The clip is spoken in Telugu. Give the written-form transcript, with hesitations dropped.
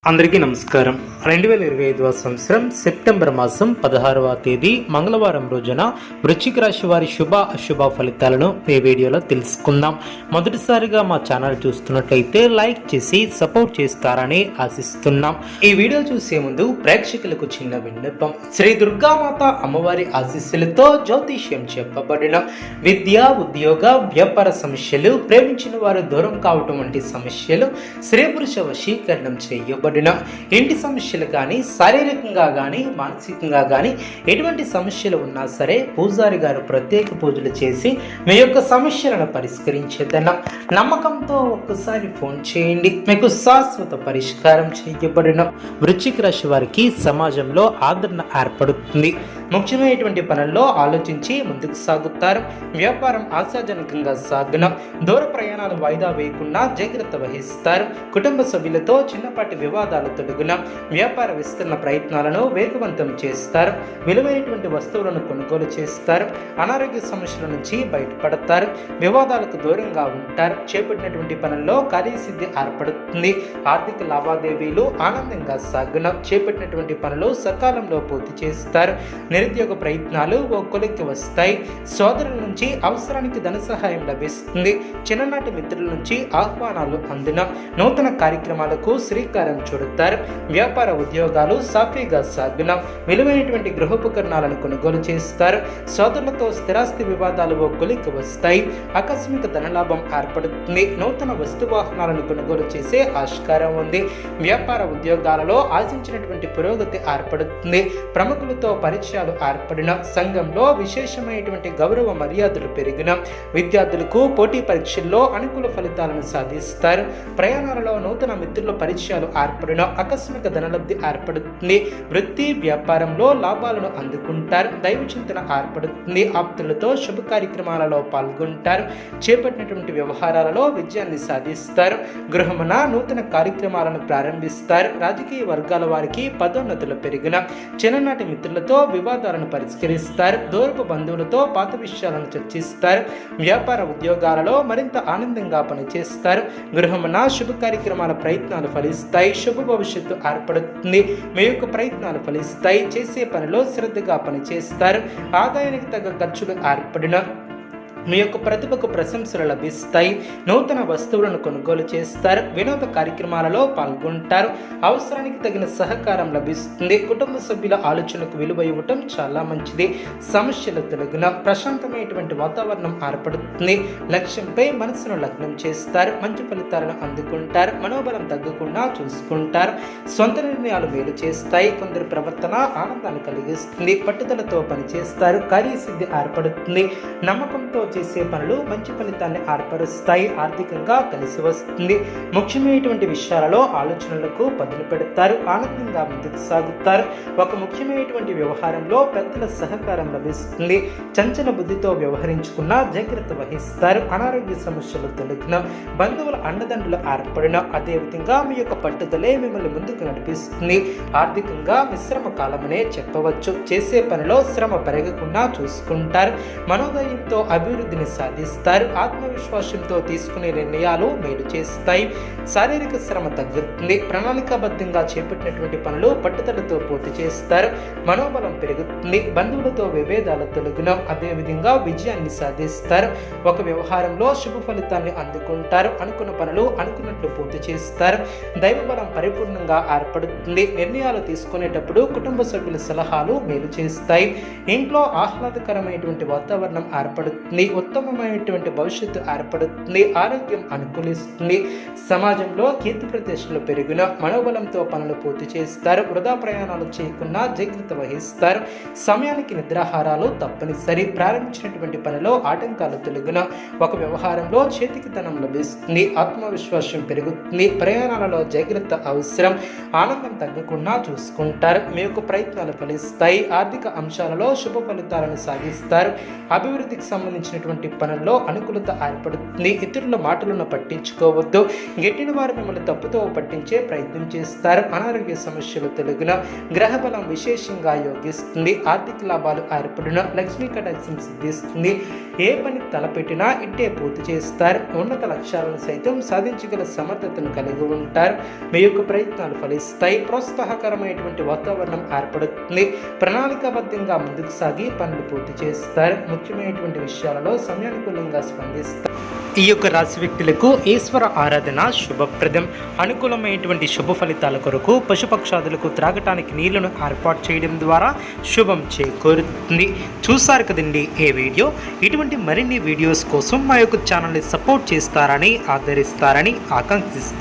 అందరికీ నమస్కారం. 2025 సంవత్సరం సెప్టెంబర్ మాసం 16వ తేదీ మంగళవారం రోజున వృశ్చిక రాశి వారి శుభ అశుభ ఫలితాలను ఈ వీడియోలో తెలుసుకుందాం. మొదటిసారిగా మా ఛానల్ చూస్తున్నట్లయితే లైక్ చేసి సపోర్ట్ చేస్తారని ఆశిస్తున్నాం. ఈ వీడియో చూసే ముందు ప్రేక్షకులకు చిన్న విన్నపం. శ్రీ దుర్గామాత అమ్మవారి ఆశీస్సులతో జ్యోతిష్యం చెప్పబడిన విద్య, ఉద్యోగ, వ్యాపార సమస్యలు, ప్రేమించిన వారు దూరం కావటం వంటి సమస్యలు, స్త్రీ పురుష వశీకరణం చేయబడి ఇంటి సమస్యలు కానీ, శారీరకంగా కానీ, మానసికంగా కానీ ఎటువంటి సమస్యలు ఉన్నా సరే పూజారి గారు ప్రత్యేక పూజలు చేసి మీ యొక్క సమస్యలను పరిష్కరించేదన్న నమ్మకంతో ఒక్కసారి ఫోన్ చేయండి. మీకు శాశ్వత పరిష్కారం చేయబడిన వృశ్చిక రాశి వారికి సమాజంలో ఆదరణ ఏర్పడుతుంది. ముఖ్యమైనటువంటి పనుల్లో ఆలోచించి ముందుకు సాగుతారు. వ్యాపారం ఆశాజనకంగా సాగున దూర ప్రయాణాలు వాయిదా వేయకుండా జాగ్రత్త వహిస్తారు. కుటుంబ సభ్యులతో చిన్నపాటి వివాదాలు తొలగున వ్యాపార విస్తరణ ప్రయత్నాలను వేగవంతం చేస్తారు. విలువైనటువంటి వస్తువులను కొనుగోలు చేస్తారు. అనారోగ్య సమస్యల నుంచి బయటపడతారు. వివాదాలకు దూరంగా ఉంటారు. చేపట్టినటువంటి పనుల్లో కార్యసిద్ధి ఏర్పడుతుంది. ఆర్థిక లావాదేవీలు ఆనందంగా సాగున చేపట్టినటువంటి పనులు సకాలంలో పూర్తి చేస్తారు. నిరుద్యోగ ప్రయత్నాలు ఓ కొలిక్కి వస్తాయి. సోదరుల నుంచి అవసరానికి ధన సహాయం లభిస్తుంది. చిన్ననాటి మిత్రుల నుంచి ఆహ్వానాలు అందున నూతన కార్యక్రమాలకు శ్రీకారం చుడతారు. వ్యాపార ఉద్యోగాలు సాఫీగా సాగున విలువైనటువంటి గృహోపకరణాలను కొనుగోలు చేస్తారు. సోదరులతో స్థిరాస్తి వివాదాలు ఓ కొలిక్కి వస్తాయి. ఆకస్మిక ధనలాభం ఏర్పడుతుంది. నూతన వస్తు వాహనాలను కొనుగోలు చేసే ఆస్కారం ఉంది. వ్యాపార ఉద్యోగాలలో ఆశించినటువంటి పురోగతి ఏర్పడుతుంది. ప్రముఖులతో పరిచయాలు ఏర్పడిన సంఘంలో విశేషమైనటువంటి గౌరవ మర్యాదలు పెరిగిన విద్యార్థులకు పోటీ పరీక్షల్లో అనుకూల ఫలితాలను సాధిస్తారు. ప్రయాణాలలో నూతన మిత్రుల పరిచయాలు ఏర్పడిన ఆకస్మిక ధనలబ్ధి ఏర్పడుతుంది. వృత్తి వ్యాపారంలో లాభాలను అందుకుంటారు. దైవ చింతన ఏర్పడుతుంది. ఆప్తులతో శుభ కార్యక్రమాలలో పాల్గొంటారు. చేపట్టినటువంటి వ్యవహారాలలో విజయాన్ని సాధిస్తారు. గృహమున నూతన కార్యక్రమాలను ప్రారంభిస్తారు. రాజకీయ వర్గాల వారికి పదోన్నతులు పెరిగిన చిన్ననాటి మిత్రులతో వివాదాలను పరిష్కరిస్తారు. దూరపు బంధువులతో పాత విషయాలను చర్చిస్తారు. వ్యాపార ఉద్యోగాలలో మరింత ఆనందంగా పనిచేస్తారు. గృహమున శుభ కార్యక్రమాల ప్రయత్నాలు ఫలిస్తాయి. శుభ భవిష్యత్తు ఏర్పడుతుంది. మీ యొక్క ప్రయత్నాలు ఫలిస్తాయి. చేసే పనిలో శ్రద్ధగా పనిచేస్తారు. ఆదాయానికి తగ్గ ఖర్చులు ఏర్పడిన మీ యొక్క ప్రతిభకు ప్రశంసలు లభిస్తాయి. నూతన వస్తువులను కొనుగోలు చేస్తారు. వినోద కార్యక్రమాలలో పాల్గొంటారు. అవసరానికి తగిన సహకారం లభిస్తుంది. కుటుంబ సభ్యుల ఆలోచనకు విలువ ఇవ్వటం చాలా మంచిది. సమస్యలు తొలగిన ప్రశాంతమైనటువంటి వాతావరణం ఏర్పడుతుంది. లక్ష్యంపై మనసును లగ్నం చేస్తారు. మంచి ఫలితాలను అందుకుంటారు. మనోబలం తగ్గకుండా చూసుకుంటారు. సొంత నిర్ణయాలు మేలు చేస్తాయి. కొందరి ప్రవర్తన ఆనందాన్ని కలిగిస్తుంది. పట్టుదలతో పనిచేస్తారు. కార్యసిద్ధి ఏర్పడుతుంది. నమ్మకంతో చేసే పనులు మంచి ఫలితాన్ని ఏర్పరుస్తాయి. ఆర్థికంగా కలిసి వస్తుంది. ముఖ్యమైనటువంటి విషయాలలో ఆలోచనలకు పదులు పెడతారు. ఆనందంగా ముందుకు సాగుతారు. ఒక ముఖ్యమైనటువంటి వ్యవహారంలో పెద్దల సహకారం లభిస్తుంది. చంచల బుద్ధితో వ్యవహరించుకున్న జాగ్రత్త వహిస్తారు. అనారోగ్య సమస్యలు తొలగిన బంధువుల అండదండలు ఏర్పడిన అదేవిధంగా మీ యొక్క పట్టుదలే మిమ్మల్ని ముందుకు నడిపిస్తుంది. ఆర్థికంగా మిశ్రమ కాలమనే చెప్పవచ్చు. చేసే పనిలో శ్రమ పెరగకుండా చూసుకుంటారు. మనోధైర్యంతో అభివృద్ధిని సాధిస్తారు. ఆత్మవిశ్వాసంతో తీసుకునే నిర్ణయాలు మేలు చేస్తాయి. శారీరక శ్రమ తగ్గుతుంది. ప్రణాళికాబద్ధంగా చేపట్టినటువంటి పనులు పట్టుదలతో పూర్తి చేస్తారు. మనోబలం పెరుగుతుంది. బంధువులతో విభేదాలు తొలగిన అదేవిధంగా విజయాన్ని సాధిస్తారు. ఒక వ్యవహారంలో శుభ ఫలితాన్ని అందుకుంటారు. అనుకున్న పనులు అనుకున్నట్లు పూర్తి చేస్తారు. దైవబలం పరిపూర్ణంగా ఏర్పడుతుంది. నిర్ణయాలు తీసుకునేటప్పుడు కుటుంబ సభ్యుల సలహాలు మేలు చేస్తాయి. ఇంట్లో ఆహ్లాదకరమైనటువంటి వాతావరణం ఏర్పడుతుంది. ఉత్తమమైనటువంటి భవిష్యత్తు ఏర్పడుతుంది. ఆరోగ్యం అనుకూలిస్తుంది. సమాజంలో కీర్తి ప్రతిష్టలు పెరిగిన మనోబలంతో పనులు పూర్తి చేస్తారు. వృధా ప్రయాణాలు చేయకుండా జాగ్రత్త వహిస్తారు. సమయానికి నిద్రాహారాలు తప్పనిసరి. ప్రారంభించినటువంటి పనిలో ఆటంకాలు తొలగిన ఒక వ్యవహారంలో చేతికి ధనం లభిస్తుంది. ఆత్మవిశ్వాసం పెరుగుతుంది. ప్రయాణాలలో జాగ్రత్త అవసరం. ఆనందం తగ్గకుండా చూసుకుంటారు. మీ యొక్క ప్రయత్నాలు ఫలిస్తాయి. ఆర్థిక అంశాలలో శుభ ఫలితాలను సాధిస్తారు. అభివృద్ధికి సంబంధించిన చేసినటువంటి పనుల్లో అనుకూలత ఏర్పడుతుంది. ఇతరుల మాటలను పట్టించుకోవద్దు. గెట్టిన వారు మిమ్మల్ని తప్పుతో పట్టించే ప్రయత్నం చేస్తారు. అనారోగ్య సమస్యలు తొలగిన, గ్రహ బలం విశేషంగా యోగిస్తుంది. ఆర్థిక లాభాలు ఏర్పడిన, లక్ష్మీ కటాక్షం సిద్ధిస్తుంది. ఏ పని తలపెట్టినా ఇట్టే పూర్తి చేస్తారు. ఉన్నత లక్ష్యాలను సైతం సాధించగల సమర్థతను కలిగి ఉంటారు. మీ యొక్క ప్రయత్నాలు ఫలిస్తాయి. ప్రోత్సాహకరమైనటువంటి వాతావరణం ఏర్పడుతుంది. ప్రణాళికాబద్ధంగా ముందుకు సాగి పనులు పూర్తి చేస్తారు. ముఖ్యమైనటువంటి విషయాలలో సమయానుకూలంగా స్పందిస్తారు. ఈ యొక్క రాశి వ్యక్తులకు ఈశ్వర ఆరాధన శుభప్రదం. అనుకూలమైనటువంటి శుభ ఫలితాల కొరకు పశుపక్షాదులకు త్రాగటానికి నీళ్లను ఏర్పాటు చేయడం ద్వారా శుభం చేకూరుతుంది. చూసారు కదండి ఈ వీడియో. ఇటువంటి మరిన్ని వీడియోస్ కోసం మా యొక్క ఛానల్ని సపోర్ట్ చేస్తారని, ఆదరిస్తారని ఆకాంక్షిస్తున్నాను.